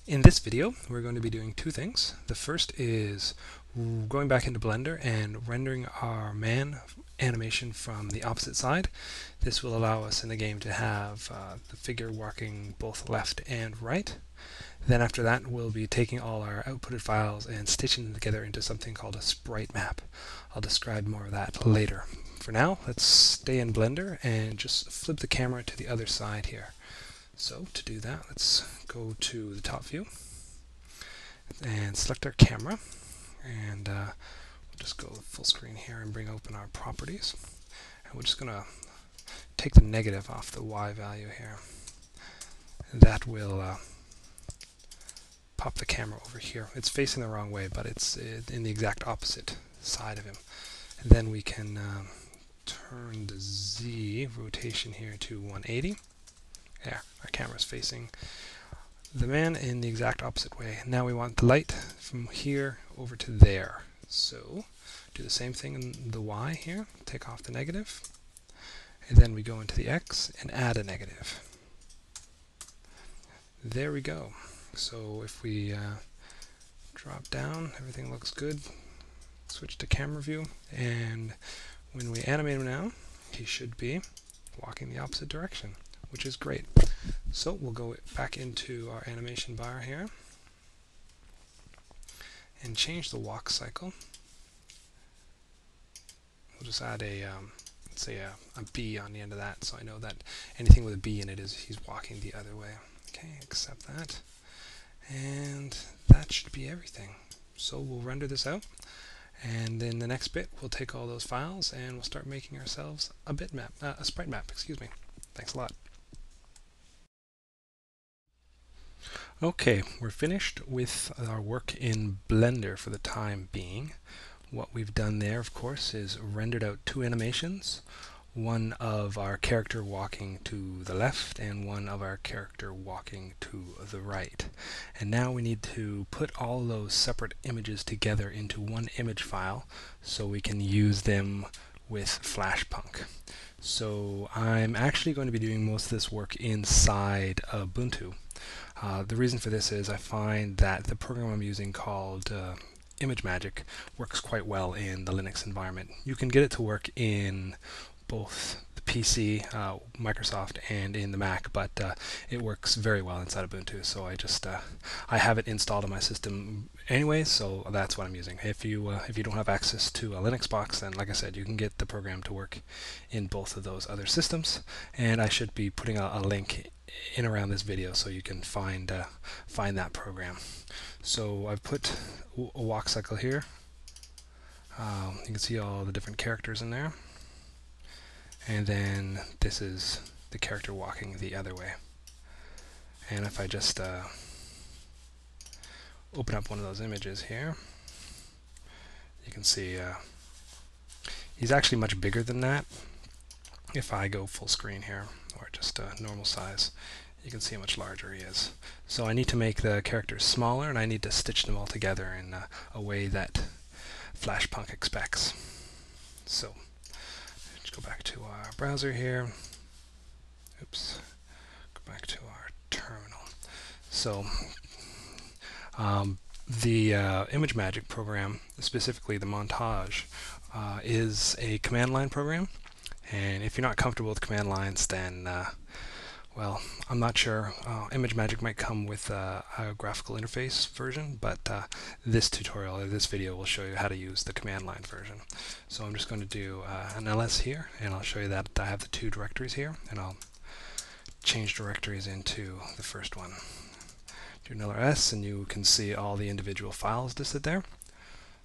In this video, we're going to be doing two things. The first is going back into Blender and rendering our man animation from the opposite side. This will allow us in the game to have the figure walking both left and right. Then after that, we'll be taking all our outputted files and stitching them together into something called a sprite map. I'll describe more of that later. For now, let's stay in Blender and just flip the camera to the other side here. So to do that, let's go to the top view and select our camera, and we'll just go full screen here and bring open our properties. And we're just going to take the negative off the Y value here. And that will pop the camera over here. It's facing the wrong way, but it's in the exact opposite side of him. And then we can turn the Z rotation here to 180. There, our camera's facing the man in the exact opposite way. Now we want the light from here over to there. So do the same thing in the Y here. Take off the negative. And then we go into the X and add a negative. There we go. So if we drop down, everything looks good. Switch to camera view, and when we animate him now, he should be walking the opposite direction, which is great. So we'll go back into our animation bar here and change the walk cycle. We'll just add a, let's say a B on the end of that, so I know that anything with a B in it is he's walking the other way. Okay, accept that. And that should be everything. So we'll render this out, and in the next bit we'll take all those files and we'll start making ourselves a bitmap, a sprite map, excuse me. Thanks a lot. Okay, we're finished with our work in Blender for the time being. What we've done there, of course, is rendered out two animations. One of our character walking to the left and one of our character walking to the right. And now we need to put all those separate images together into one image file so we can use them with Flashpunk. So I'm actually going to be doing most of this work inside Ubuntu. The reason for this is I find that the program I'm using called ImageMagick works quite well in the Linux environment. You can get it to work in both the PC, Microsoft, and in the Mac, but it works very well inside Ubuntu. So I have it installed on my system anyway, so that's what I'm using. If you don't have access to a Linux box, then like I said, you can get the program to work in both of those other systems. And I should be putting a link in around this video so you can find that program. So I've put a walk cycle here. You can see all the different characters in there. And then this is the character walking the other way. And if I just open up one of those images here, you can see he's actually much bigger than that. If I go full screen here, or just normal size, you can see how much larger he is. So I need to make the characters smaller, and I need to stitch them all together in a way that Flashpunk expects. So let's go back to our browser here. Oops. Go back to our terminal. So the ImageMagick program, specifically the montage, is a command line program. And if you're not comfortable with command lines, then well, I'm not sure. ImageMagick might come with a graphical interface version, but this tutorial, or this video, will show you how to use the command line version. So I'm just going to do an ls here, and I'll show you that I have the two directories here, and I'll change directories into the first one. Do an ls, and you can see all the individual files listed there.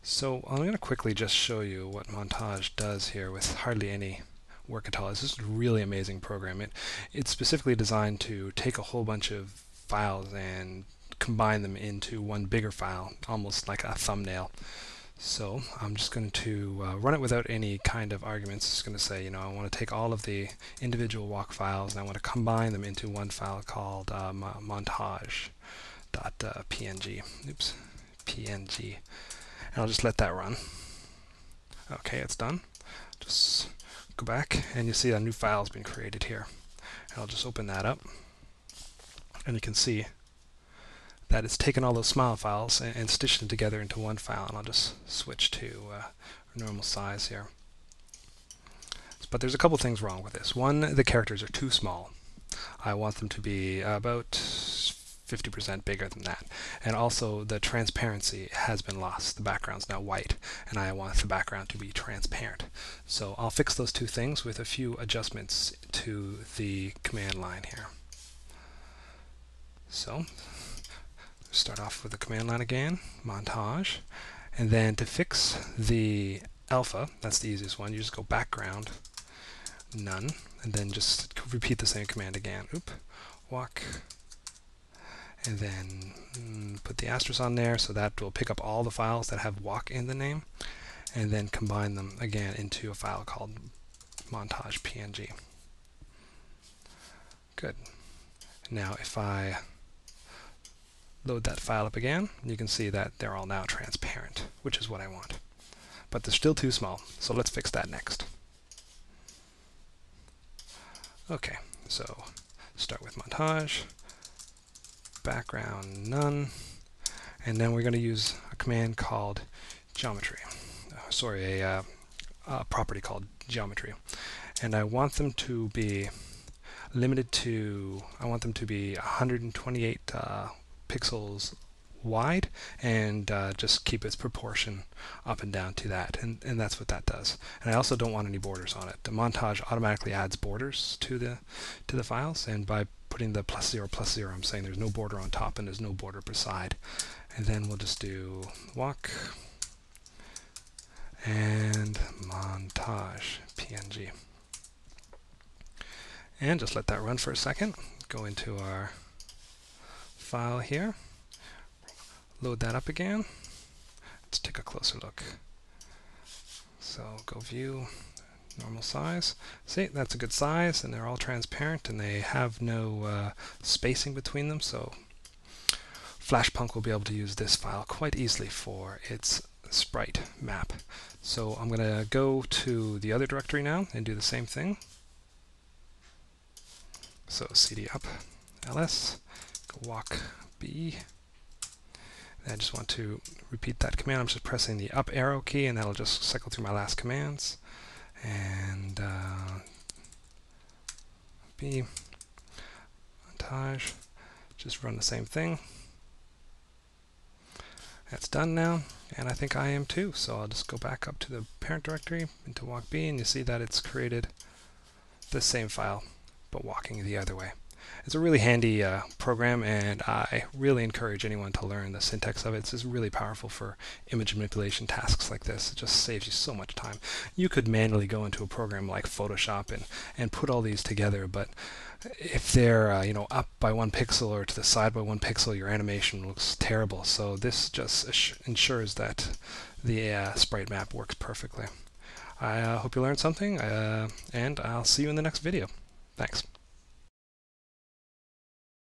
So I'm going to quickly just show you what montage does here with hardly any work at all. This is a really amazing program. It's specifically designed to take a whole bunch of files and combine them into one bigger file, almost like a thumbnail. So I'm just going to run it without any kind of arguments. It's going to say, I want to take all of the individual walk files and I want to combine them into one file called montage.png. Oops, PNG. And I'll just let that run. Okay, it's done. Just go back and you see a new file has been created here. And I'll just open that up, and you can see that it's taken all those smile files and stitched them together into one file. And I'll just switch to normal size here. But there's a couple things wrong with this. One, the characters are too small. I want them to be about 50% bigger than that. And also the transparency has been lost. The background's now white, and I want the background to be transparent. So I'll fix those two things with a few adjustments to the command line here. So start off with the command line again, montage, and then to fix the alpha, that's the easiest one, you just go background, none, and then just repeat the same command again. Walk, and then put the asterisk on there, so that will pick up all the files that have walk in the name, and then combine them again into a file called montage PNG. Good. Now if I load that file up again, you can see that they're all now transparent, which is what I want. But they're still too small, so let's fix that next. Okay, so start with montage, background none, and then we're going to use a command called geometry. A property called geometry. And I want them to be limited to, I want them to be 128 pixels wide, and just keep its proportion up and down to that, and that's what that does. And I also don't want any borders on it. The montage automatically adds borders to the files, and by putting the +0 I'm saying there's no border on top and there's no border per side. And then we'll just do walk and montage PNG, and just let that run for a second. Go into our file here, load that up again. Let's take a closer look. So go view, normal size. See, that's a good size, and they're all transparent, and they have no spacing between them, so Flashpunk will be able to use this file quite easily for its sprite map. So I'm going to go to the other directory now and do the same thing. So cd up ls, go walk b. I just want to repeat that command. I'm just pressing the up arrow key, and that'll just cycle through my last commands. And B, montage, just run the same thing. That's done now, and I think I am too. So I'll just go back up to the parent directory into walk B, and you see that it's created the same file, but walking the other way. It's a really handy program, and I really encourage anyone to learn the syntax of it. It's just really powerful for image manipulation tasks like this. It just saves you so much time. You could manually go into a program like Photoshop and put all these together, but if they're up by 1 pixel or to the side by 1 pixel, your animation looks terrible. So this just ensures that the sprite map works perfectly. I hope you learned something, and I'll see you in the next video. Thanks.